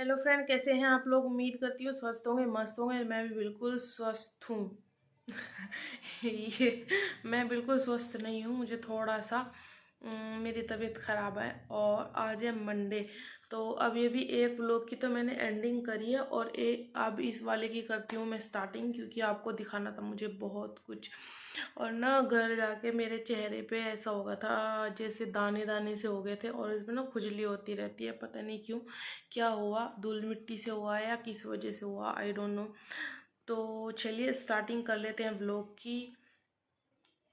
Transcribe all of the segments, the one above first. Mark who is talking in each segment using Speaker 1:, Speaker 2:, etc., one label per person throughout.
Speaker 1: Hello friend, कैसे हैं आप लोग। उम्मीद करती हूँ स्वस्थ होंगे, मस्त होंगे। मैं भी बिल्कुल स्वस्थ हूँ। ये मैं बिल्कुल स्वस्थ नहीं हूँ। मुझे थोड़ा सा मेरी तबीयत ख़राब है और आज है मंडे। तो अब ये भी एक व्लॉग की तो मैंने एंडिंग करी है और एक अब इस वाले की करती हूँ मैं स्टार्टिंग, क्योंकि आपको दिखाना था मुझे बहुत कुछ। और ना घर जाके मेरे चेहरे पे ऐसा हो गया था जैसे दाने दाने से हो गए थे और इसमें ना खुजली होती रहती है, पता नहीं क्यों, क्या हुआ, धूल मिट्टी से हुआ या किस वजह से हुआ, आई डोंट नो। तो चलिए स्टार्टिंग कर लेते हैं व्लॉग की।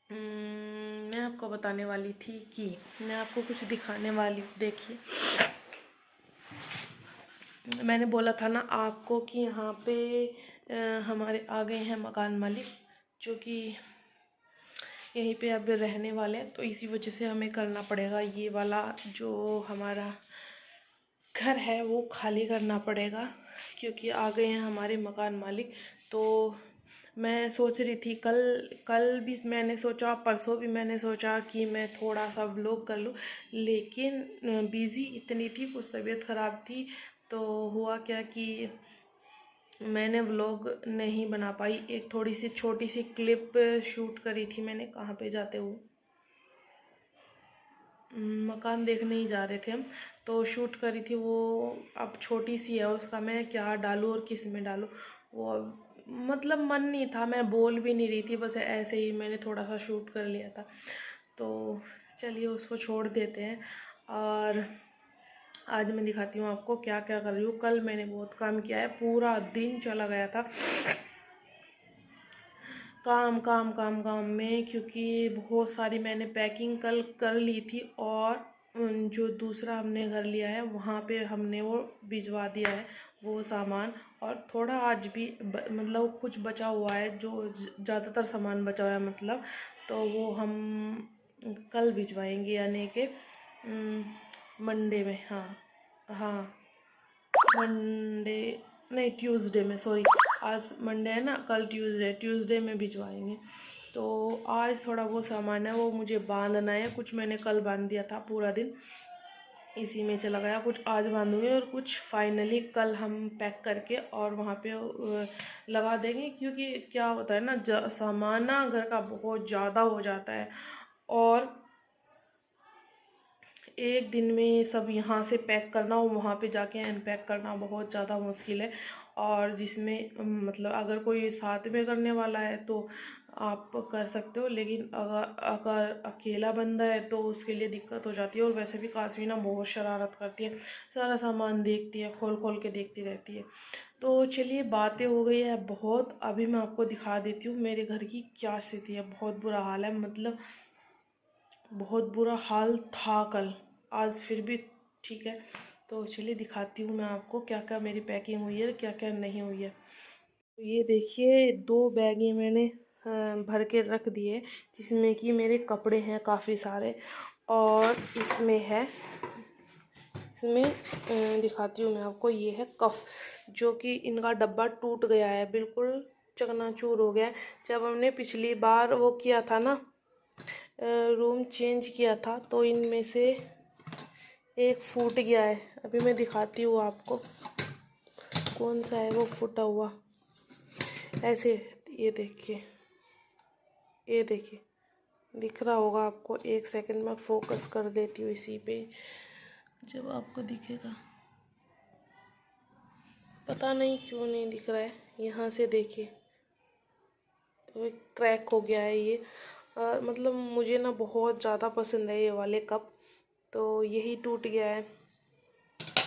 Speaker 1: मैं आपको बताने वाली थी कि मैं आपको कुछ दिखाने वाली, देखिए मैंने बोला था ना आपको कि यहाँ पे हमारे आ गए हैं मकान मालिक, जो कि यहीं पे अब रहने वाले हैं। तो इसी वजह से हमें करना पड़ेगा, ये वाला जो हमारा घर है वो खाली करना पड़ेगा, क्योंकि आ गए हैं हमारे मकान मालिक। तो मैं सोच रही थी कल कल भी मैंने सोचा, परसों भी मैंने सोचा कि मैं थोड़ा सा व्लॉग कर लूँ, लेकिन बिज़ी इतनी थी, कुछ तबीयत ख़राब थी। तो हुआ क्या कि मैंने व्लॉग नहीं बना पाई। एक थोड़ी सी छोटी सी क्लिप शूट करी थी मैंने, कहाँ पे जाते हुए, मकान देखने ही जा रहे थे हम, तो शूट करी थी वो। अब छोटी सी है, उसका मैं क्या डालूँ और किस में डालूँ, वो मतलब मन नहीं था, मैं बोल भी नहीं रही थी, बस ऐसे ही मैंने थोड़ा सा शूट कर लिया था। तो चलिए उसको छोड़ देते हैं। और आज मैं दिखाती हूँ आपको क्या क्या कर रही हूँ। कल मैंने बहुत काम किया है, पूरा दिन चला गया था काम काम काम काम में, क्योंकि बहुत सारी मैंने पैकिंग कल कर ली थी। और जो दूसरा हमने घर लिया है वहाँ पे हमने वो भिजवा दिया है वो सामान। और थोड़ा आज भी मतलब कुछ बचा हुआ है, जो ज़्यादातर सामान बचा हुआ है मतलब, तो वो हम कल भिजवाएंगे, यानी कि मंडे में। हाँ हाँ, मंडे नहीं, ट्यूसडे में, सॉरी, आज मंडे है ना, कल ट्यूसडे में भिजवाएंगे। तो आज थोड़ा वो सामान है वो मुझे बांधना है, कुछ मैंने कल बांध दिया था, पूरा दिन इसी में चला गया, कुछ आज बांधूंगी और कुछ फाइनली कल हम पैक करके और वहाँ पे लगा देंगे। क्योंकि क्या होता है ना, सामान ना घर का बहुत ज़्यादा हो जाता है और एक दिन में सब यहाँ से पैक करना और वहाँ पे जाके अनपैक करना बहुत ज़्यादा मुश्किल है। और जिसमें मतलब अगर कोई साथ में करने वाला है तो आप कर सकते हो, लेकिन अगर अगर अकेला बंदा है तो उसके लिए दिक्कत हो जाती है। और वैसे भी कास्मी ना बहुत शरारत करती है, सारा सामान देखती है, खोल खोल के देखती रहती है। तो चलिए, बातें हो गई है बहुत, अभी मैं आपको दिखा देती हूँ मेरे घर की क्या स्थिति है। बहुत बुरा हाल है, मतलब बहुत बुरा हाल था कल, आज फिर भी ठीक है। तो चलिए दिखाती हूँ मैं आपको क्या क्या मेरी पैकिंग हुई है, क्या क्या नहीं हुई है। तो ये देखिए, 2 बैग ये मैंने भर के रख दिए, जिसमें कि मेरे कपड़े हैं काफ़ी सारे। और इसमें दिखाती हूँ मैं आपको, ये है कफ, जो कि इनका डब्बा टूट गया है, बिल्कुल चकनाचूर हो गया है। जब हमने पिछली बार वो किया था ना, रूम चेंज किया था, तो इनमें से एक फूट गया है। अभी मैं दिखाती हूँ आपको कौन सा है वो फूटा हुआ, ऐसे, ये देखिए, ये देखिए, दिख रहा होगा आपको। एक सेकंड में फोकस कर देती हूँ इसी पे, जब आपको दिखेगा। पता नहीं क्यों नहीं दिख रहा है, यहाँ से देखिए, तो क्रैक हो गया है ये। मतलब मुझे ना बहुत ज़्यादा पसंद है ये वाले कप, तो यही टूट गया है।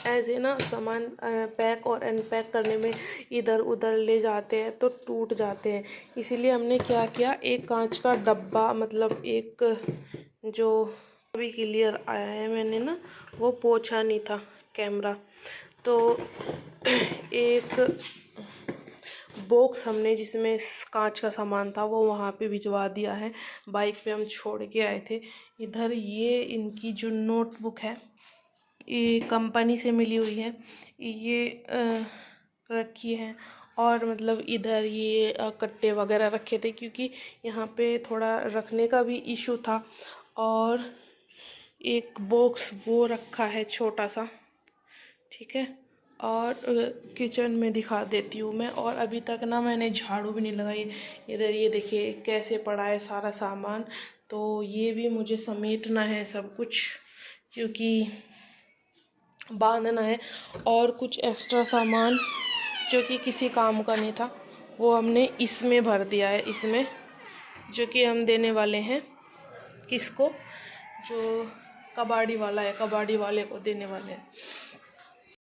Speaker 1: ऐसे ना सामान पैक और अनपैक करने में इधर उधर ले जाते हैं तो टूट जाते हैं। इसीलिए हमने क्या किया, एक कांच का डब्बा, मतलब एक जो अभी क्लियर आया है, मैंने ना वो पोंछा नहीं था कैमरा, तो एक बॉक्स हमने जिसमें कांच का सामान था वो वहाँ पे भिजवा दिया है। बाइक पे हम छोड़ के आए थे। इधर ये इनकी जो नोटबुक है, ये कंपनी से मिली हुई है, ये रखी है। और मतलब इधर ये कट्टे वगैरह रखे थे, क्योंकि यहाँ पे थोड़ा रखने का भी इशू था। और एक बॉक्स वो रखा है छोटा सा, ठीक है। और किचन में दिखा देती हूँ मैं। और अभी तक ना मैंने झाड़ू भी नहीं लगाई। इधर ये देखिए कैसे पड़ा है सारा सामान, तो ये भी मुझे समेटना है सब कुछ, क्योंकि बांधना है। और कुछ एक्स्ट्रा सामान जो कि किसी काम का नहीं था वो हमने इसमें भर दिया है, इसमें, जो कि हम देने वाले हैं किसको, जो कबाड़ी वाला है, कबाड़ी वाले को देने वाले हैं।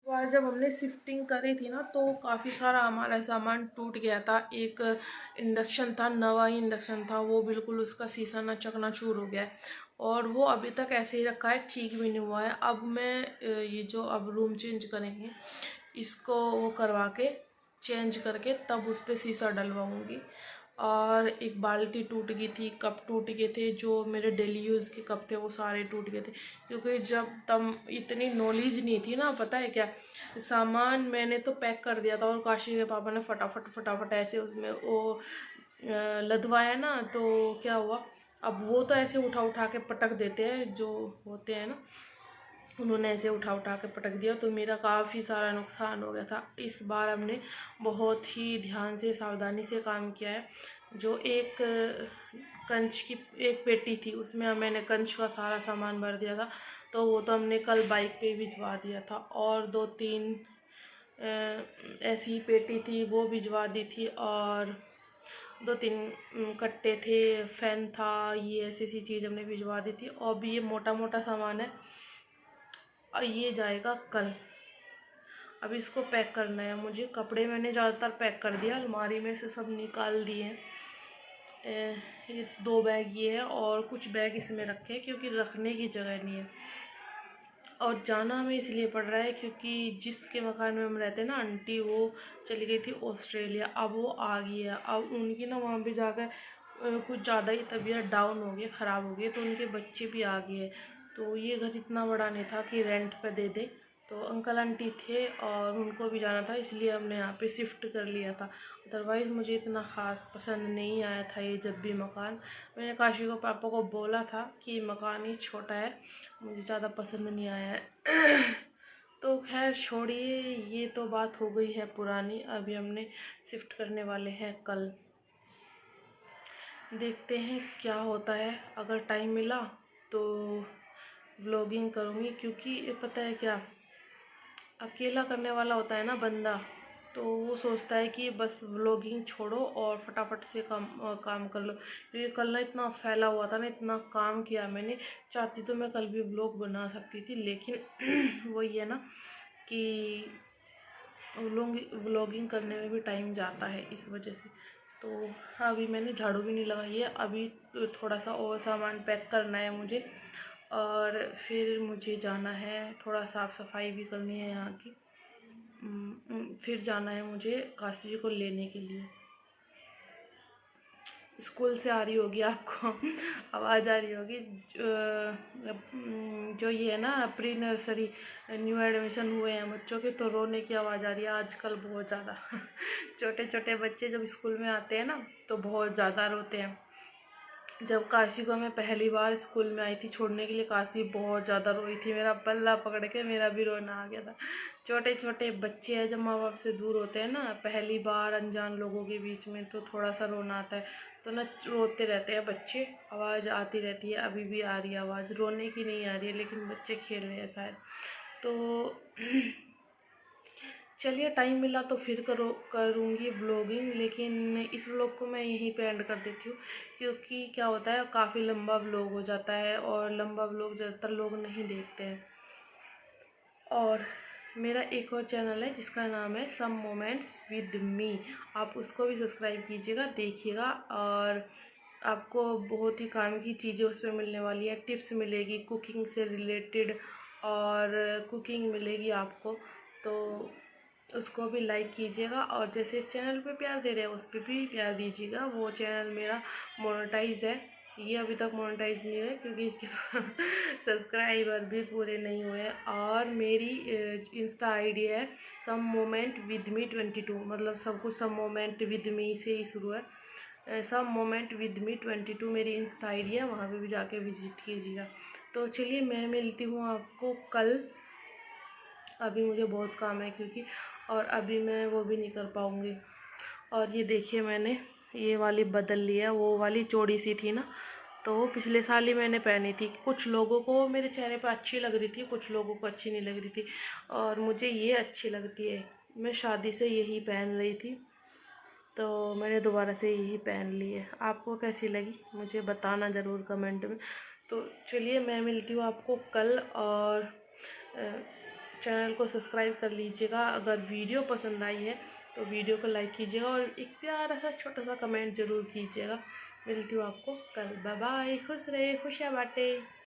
Speaker 1: बार जब हमने शिफ्टिंग करी थी ना, तो काफ़ी सारा हमारा सामान टूट गया था। एक इंडक्शन था, नवा ही इंडक्शन था, वो बिल्कुल उसका शीशा ना चकनाचूर हो गया है, और वो अभी तक ऐसे ही रखा है, ठीक भी नहीं हुआ है। अब मैं ये जो अब रूम चेंज करेंगे, इसको वो करवा के चेंज करके तब उस पर शीशा डलवाऊँगी। और एक बाल्टी टूट गई थी, कप टूट गए थे, जो मेरे डेली यूज़ के कप थे वो सारे टूट गए थे। क्योंकि जब तब इतनी नॉलेज नहीं थी ना, पता है क्या, सामान मैंने तो पैक कर दिया था और काशी के पापा ने फटाफट फटाफट ऐसे उसमें वो लदवाया ना, तो क्या हुआ, अब वो तो ऐसे उठा उठा के पटक देते हैं जो होते हैं ना, उन्होंने ऐसे उठा उठा के पटक दिया, तो मेरा काफ़ी सारा नुकसान हो गया था। इस बार हमने बहुत ही ध्यान से सावधानी से काम किया है। जो एक कंच की एक पेटी थी, उसमें मैंने कंच का सारा सामान भर दिया था, तो वो तो हमने कल बाइक पे भिजवा दिया था। और 2-3 ऐसी पेटी थी वो भिजवा दी थी, और 2-3 कट्टे थे, फैन था, ये ऐसी ऐसी चीज़ हमने भिजवा दी थी। और भी ये मोटा मोटा सामान है, और ये जाएगा कल। अब इसको पैक करना है मुझे। कपड़े मैंने ज़्यादातर पैक कर दिया, अलमारी में से सब निकाल दिए हैं। ये 2 बैग ये है, और कुछ बैग इसमें रखे हैं क्योंकि रखने की जगह नहीं है। और जाना हमें इसलिए पड़ रहा है क्योंकि जिसके मकान में हम रहते हैं ना, आंटी वो चली गई थी ऑस्ट्रेलिया, अब वो आ गई है। अब उनकी ना वहाँ पे जाकर कुछ ज़्यादा ही तबीयत डाउन हो गई, ख़राब हो गई, तो उनके बच्चे भी आ गए। तो ये घर इतना बड़ा नहीं था कि रेंट पे दे दे, तो अंकल आंटी थे और उनको भी जाना था, इसलिए हमने यहाँ पे शिफ्ट कर लिया था। अदरवाइज़ मुझे इतना ख़ास पसंद नहीं आया था ये जब भी मकान। मैंने काशी को पापा को बोला था कि मकान ही छोटा है, मुझे ज़्यादा पसंद नहीं आया है। तो खैर छोड़िए, ये तो बात हो गई है पुरानी। अभी हमने शिफ्ट करने वाले हैं कल, देखते हैं क्या होता है। अगर टाइम मिला तो व्लॉगिंग करूँगी, क्योंकि पता है क्या, अकेला करने वाला होता है ना बंदा, तो वो सोचता है कि बस व्लॉगिंग छोड़ो और फटाफट से काम कर लो। क्योंकि कल ना इतना फैला हुआ था ना, इतना काम किया मैंने, चाहती तो मैं कल भी व्लॉग बना सकती थी, लेकिन वही है ना कि व्लॉगिंग करने में भी टाइम जाता है, इस वजह से। तो अभी मैंने झाड़ू भी नहीं लगाई है, अभी थोड़ा सा और सामान पैक करना है मुझे, और फिर मुझे जाना है, थोड़ा साफ़ सफाई भी करनी है यहाँ की। फिर जाना है मुझे काशी जी को लेने के लिए। स्कूल से आ रही होगी आपको आवाज़ आ रही होगी, जो ये है ना प्री नर्सरी न्यू एडमिशन हुए हैं बच्चों के, तो रोने की आवाज़ आ रही है आजकल बहुत ज़्यादा। छोटे छोटे बच्चे जब स्कूल में आते हैं ना तो बहुत ज़्यादा रोते हैं। जब काशी को मैं पहली बार स्कूल में आई थी छोड़ने के लिए, काशी बहुत ज़्यादा रोई थी, मेरा पल्ला पकड़ के मेरा भी रोना आ गया था। छोटे छोटे बच्चे हैं, जब माँ बाप से दूर होते हैं ना, पहली बार अनजान लोगों के बीच में, तो थोड़ा सा रोना आता है, तो ना रोते रहते हैं बच्चे, आवाज़ आती रहती है। अभी भी आ रही है आवाज़, रोने की नहीं आ रही है, लेकिन बच्चे खेल रहे हैं शायद। तो चलिए, टाइम मिला तो फिर करूँगी ब्लॉगिंग, लेकिन इस व्लॉग को मैं यहीं पे एंड कर देती हूँ, क्योंकि क्या होता है काफ़ी लंबा व्लॉग हो जाता है, और लंबा व्लॉग ज़्यादातर लोग नहीं देखते हैं। और मेरा एक और चैनल है जिसका नाम है सम मोमेंट्स विद मी, आप उसको भी सब्सक्राइब कीजिएगा, देखिएगा, और आपको बहुत ही काम की चीज़ें उस पर मिलने वाली है, टिप्स मिलेगी कुकिंग से रिलेटेड, और कुकिंग मिलेगी आपको, तो उसको भी लाइक कीजिएगा। और जैसे इस चैनल पे प्यार दे रहे हैं उस पर भी प्यार दीजिएगा। वो चैनल मेरा मोनेटाइज है, ये अभी तक मोनेटाइज नहीं है क्योंकि इसके सब्सक्राइबर भी पूरे नहीं हुए हैं। और मेरी इंस्टा आईडी है सम मोमेंट विद मी 22, मतलब सब कुछ सम मोमेंट विद मी से ही शुरू है। सम मोमेंट विद मी 22 मेरी इंस्टा आईडी है, वहाँ पे भी जाके विजिट कीजिएगा। तो चलिए, मैं मिलती हूँ आपको कल अभी मुझे बहुत काम है क्योंकि, और अभी मैं वो भी नहीं कर पाऊँगी। और ये देखिए मैंने ये वाली बदल लिया, वो वाली चौड़ी सी थी ना, तो वो पिछले साल ही मैंने पहनी थी। कुछ लोगों को मेरे चेहरे पर अच्छी लग रही थी, कुछ लोगों को अच्छी नहीं लग रही थी, और मुझे ये अच्छी लगती है। मैं शादी से यही पहन रही थी, तो मैंने दोबारा से यही पहन ली है। आपको कैसी लगी मुझे बताना ज़रूर कमेंट में। तो चलिए मैं मिलती हूँ आपको कल, और चैनल को सब्सक्राइब कर लीजिएगा। अगर वीडियो पसंद आई है तो वीडियो को लाइक कीजिएगा, और एक प्यारा सा छोटा सा कमेंट ज़रूर कीजिएगा। मिलती हूँ आपको कल। बाय बाय, खुश रहे, खुशियाँ बांटे।